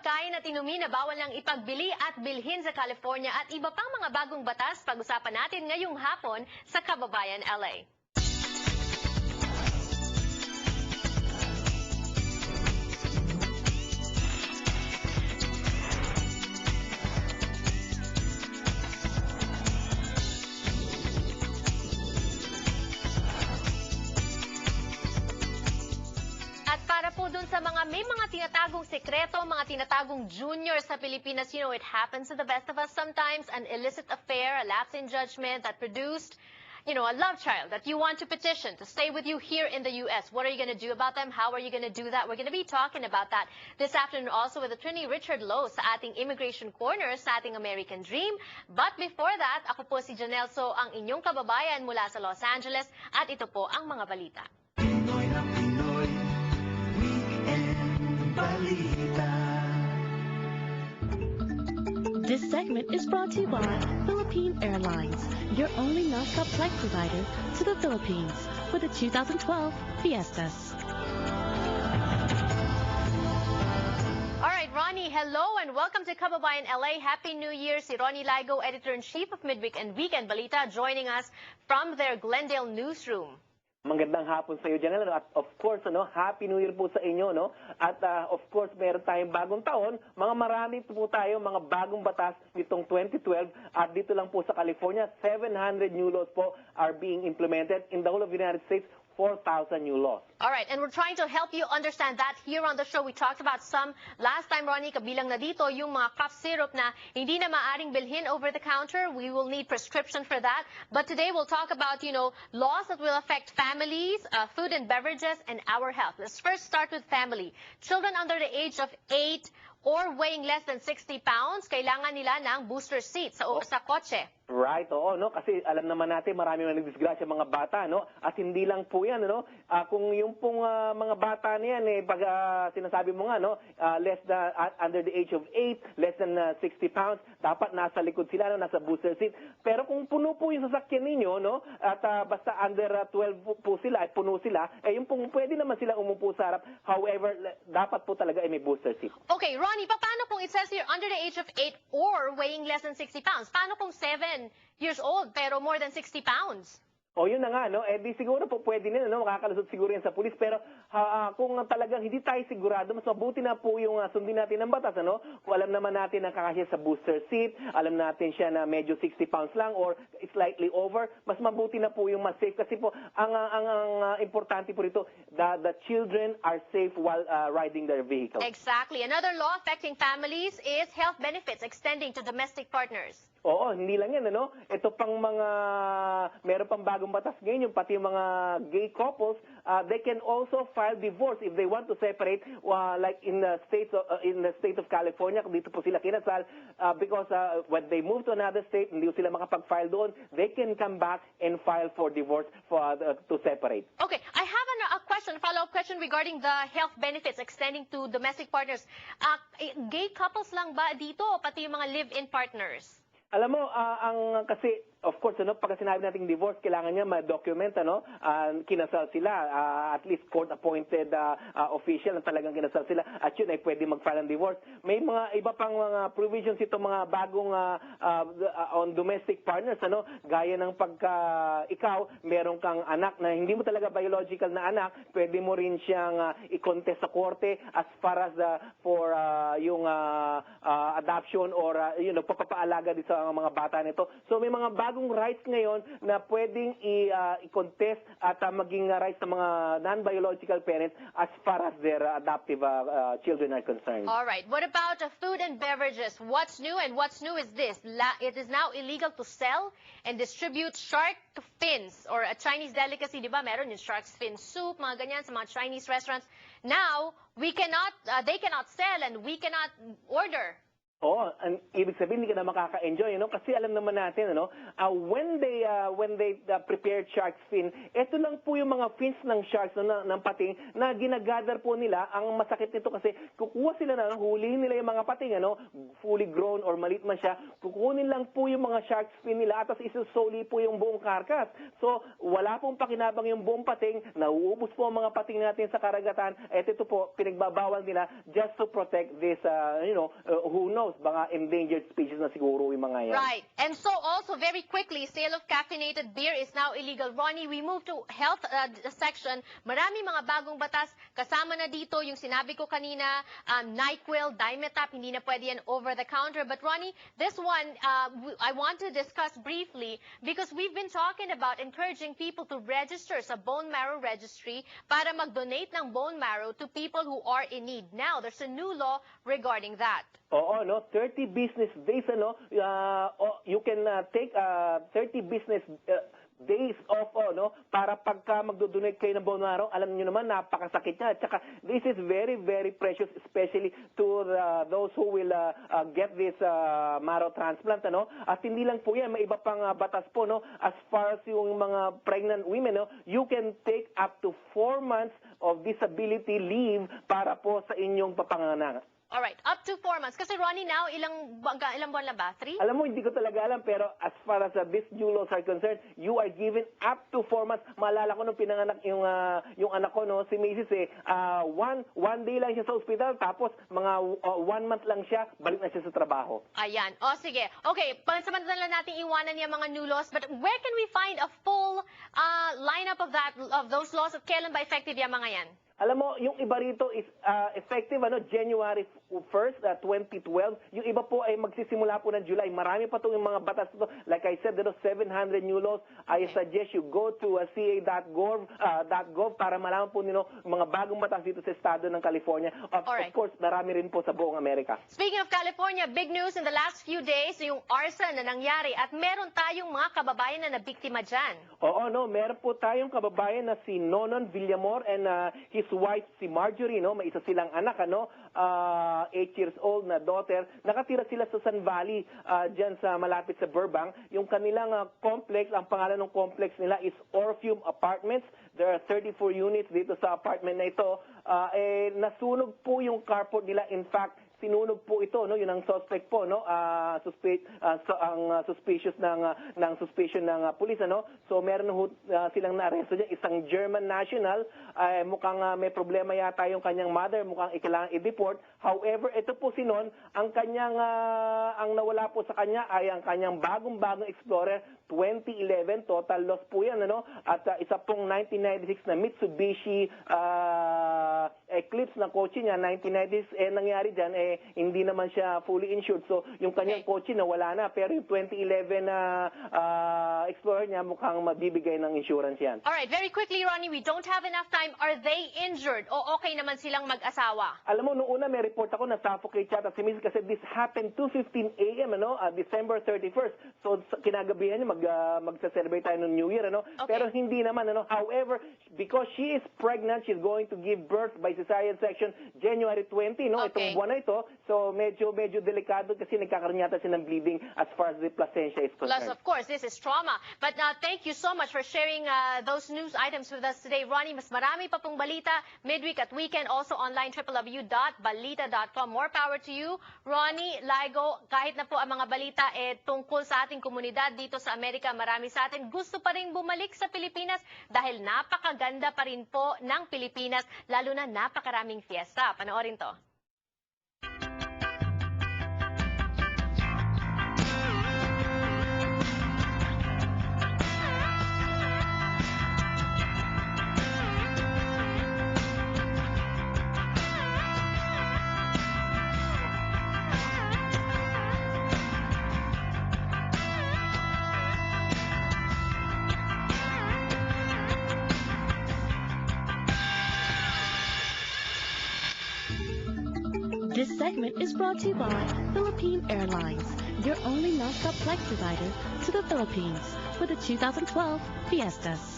pagkain at inumin na bawal lang ipagbili at bilhin sa California at iba pang mga bagong batas, pag-usapan natin ngayong hapon sa Kababayan LA. Para po dun sa mga may mga tinatagong sekreto, mga tinatagong junior sa Pilipinas, you know, it happens to the best of us sometimes, an illicit affair, a lapse in judgment that produced, you know, a love child that you want to petition to stay with you here in the U.S. What are you going to do about them? How are you going to do that? We're going to be talking about that this afternoon also with Attorney Richard Lowe sa ating Immigration Corner sa ating American Dream. But before that, ako po si Janelle So, ang inyong kababayan mula sa Los Angeles at ito po ang mga balita. This segment is brought to you by Philippine Airlines, your only non-stop flight provider to the Philippines for the 2012 Fiestas. All right, Ronnie, hello and welcome to Kababayan LA. Happy New Year. Si Ronnie Ligo, Editor-in-Chief of Midweek and Weekend Balita, joining us from their Glendale newsroom. Magandang hapon sa iyo, Janelle. At of course, Happy New Year po sa inyo, no? At of course, meron tayong bagong taon. Marami po tayo, mga bagong batas nitong 2012. At dito lang po sa California, 700 new laws po are being implemented. In the whole of the United States, 4,000 new laws. All right, and we're trying to help you understand that here on the show. We talked about some last time, Ronnie, kabilang na dito yung mga cough syrup na hindi na maaring bilhin over the counter. We will need prescription for that. But today we'll talk about, you know, laws that will affect families, food and beverages, and our health. Let's first start with family. Children under the age of 8 or weighing less than 60 pounds, kailangan nila ng booster seat sa kotse. Right, oo, no? Kasi alam naman natin marami mga nagdisgrasya mga bata, no? At hindi lang po yan, no? Kung yung pong mga bata niyan, pag sinasabi mo nga, no? Less than, under the age of 8, less than 60 pounds, dapat nasa likod sila, no? Nasa booster seat. Pero kung puno po yung sasakyan ninyo, no? At basta under 12 po sila, at puno sila, yung pong pwede naman sila umupo sa harap. However, dapat po talaga may booster seat. Okay, Ronnie, paano kung it says here under the age of 8 or weighing less than 60 pounds? Paano kung 7 years old pero more than 60 pounds? O yun na nga, no? Di siguro po pwede nila, no? Makakalusot siguro yan sa pulis. Pero kung talagang hindi tayo sigurado, mas mabuti na po yung sundin natin ng batas, ano? Kung alam naman natin na kakasya sa booster seat, alam natin siya na medyo 60 pounds lang or slightly over, mas mabuti na po yung mas safe. Kasi po, ang importante po rito, the children are safe while riding their vehicle. Exactly. Another law affecting families is health benefits extending to domestic partners. Oo, hindi lang yan, ano? Ito pang mga, meron pang bagong batas ngayon, yung pati yung mga gay couples, they can also file divorce if they want to separate, like in the state of California, dito po sila kinasal, because when they move to another state, hindi sila makapag-file doon, they can come back and file for divorce to separate. Okay, I have a question, follow-up question regarding the health benefits extending to domestic partners. Gay couples lang ba dito o pati yung mga live-in partners? Alam mo, kasi, of course, pagka sinabi nating divorce, kailangan niya ma-document, kinasal sila, at least court-appointed official na talagang kinasal sila, at yun ay pwede mag-file ng divorce. May mga iba pang mga provisions ito, mga bagong on domestic partners, gaya ng pagka ikaw, meron kang anak na hindi mo talaga biological na anak, pwede mo rin siyang i-contest sa korte as far as for yung adoption or pagpapaalaga sa mga bata nito. So may mga bagong rights ngayon na pwedeng i-contest at maging rights ng mga non-biological parents as far as their adoptive children are concerned. All right. What about food and beverages? What's new? And what's new is this. It is now illegal to sell and distribute shark fins or a Chinese delicacy, di ba? Meron yung shark's fin soup, mga ganyan sa mga Chinese restaurants. Now, they cannot sell and we cannot order. Oo, ang ibig sabihin hindi ka na makaka-enjoy, kasi alam naman natin, when they prepare shark's fin, ito lang po yung mga fins ng sharks ng pating na ginagather po nila. Ang masakit nito kasi kukuha sila na, hulihin nila yung mga pating, fully grown or maliit man siya, kukunin lang po yung mga shark's fin nila at isusoli po yung buong karkas. So, wala pong pakinabang yung buong pating, nauubos po ang mga pating natin sa karagatan, at ito po, pinagbabawal nila just to protect this, who knows, mga endangered species na siguro yung mga yan. Right. And so also, very quickly, sale of caffeinated beer is now illegal. Ronnie, we move to health section. Marami mga bagong batas. Kasama na dito yung sinabi ko kanina, NyQuil, Dimetap, hindi na pwede yan over the counter. But Ronnie, this one, I want to discuss briefly because we've been talking about encouraging people to register sa bone marrow registry para mag-donate ng bone marrow to people who are in need. Now, there's a new law regarding that. Oo, 30 business days, you can take 30 business days off, para pagka magdo-donate kayo ng bone marrow. Alam niyo naman, napakasakit niya. At saka, this is very, very precious, especially to those who will get this marrow transplant, At hindi lang po yan, may iba pang batas po, As far as yung mga pregnant women, you can take up to 4 months of disability leave para po sa inyong papanganak. Alright, up to 4 months. Kasi Ronnie, now, ilang buwan lang ba? 3? Alam mo, hindi ko talaga alam, pero as far as these new laws are concerned, you are given up to 4 months. Maalala ko nung pinanganak yung anak ko, si Macy's, one day lang siya sa ospital, tapos mga 1 month lang siya, balik na siya sa trabaho. Ayan. O, sige. Okay, pansamantala natin iwanan yung mga new laws, but where can we find a full lineup of those laws at kailan ba effective yung mga yan? Alam mo, yung iba rito is effective January 1st, 2012. Yung iba po ay magsisimula po ng July. Marami pa itong mga batas ito. Like I said, there are 700 new laws. I suggest you go to ca.gov para malaman po nyo mga bagong batas dito sa estado ng California. Of course, marami rin po sa buong Amerika. Speaking of California, big news in the last few days, yung arson na nangyari at meron tayong mga kababayan na nabiktima dyan. Oo, meron po tayong kababayan na si Nonon Villamor and his wife si Marjorie, may isa silang anak, 8 years old na daughter. Nakatira sila sa Sun Valley, dyan sa malapit sa Burbank. Yung kanilang complex, ang pangalan ng complex nila is Orpheum Apartments. There are 34 units dito sa apartment na ito. Nasunog po yung carport nila. In fact, sinunog po ito, yun ang suspect po, ang suspicious ng suspicion ng pulis, So meron silang na-arresto diyan, isang German national, mukhang may problema yata yung kanyang mother, mukhang kailangan i-deport. However, ito po si Non, ang nawala po sa kanya ay ang kanyang bagong Explorer 2011, total loss po yan, At isa pong 1996 na Mitsubishi Eclipse na kotse niya, 1990s, nangyari dyan, hindi naman siya fully insured. So, yung kanyang kotse na wala na, pero yung 2011 na Explorer niya, mukhang mabibigay ng insurance yan. Alright, very quickly, Ronnie, we don't have enough time. Are they injured o okay naman silang mag-asawa? Alam mo, noong una may report ako na suffocate siya si Miss kasi this happened 2:15 a.m., December 31st. So, kinagabihan niya, magsa-celebrate tayo ng New Year, Okay. Pero hindi naman, However, because she is pregnant, she's going to give birth by cesarean section January 20, Okay. Itong buwan na ito. So, medyo delikado kasi nagkakaroon yata siya ng bleeding as far as the placentia is concerned. Plus, of course, this is trauma. But thank you so much for sharing those news items with us today. Ronnie, mas marami pa pong balita midweek at weekend. Also online, www.balita.com. More power to you. Ronnie, Ligo, kahit na po ang mga balita tungkol sa ating komunidad dito sa Amerika, marami sa atin gusto pa rin bumalik sa Pilipinas dahil napakaganda pa rin po ng Pilipinas, lalo na napakaraming fiesta. Panoorin to. This segment is brought to you by Philippine Airlines, your only nonstop flight provider to the Philippines, for the 2012 Fiestas.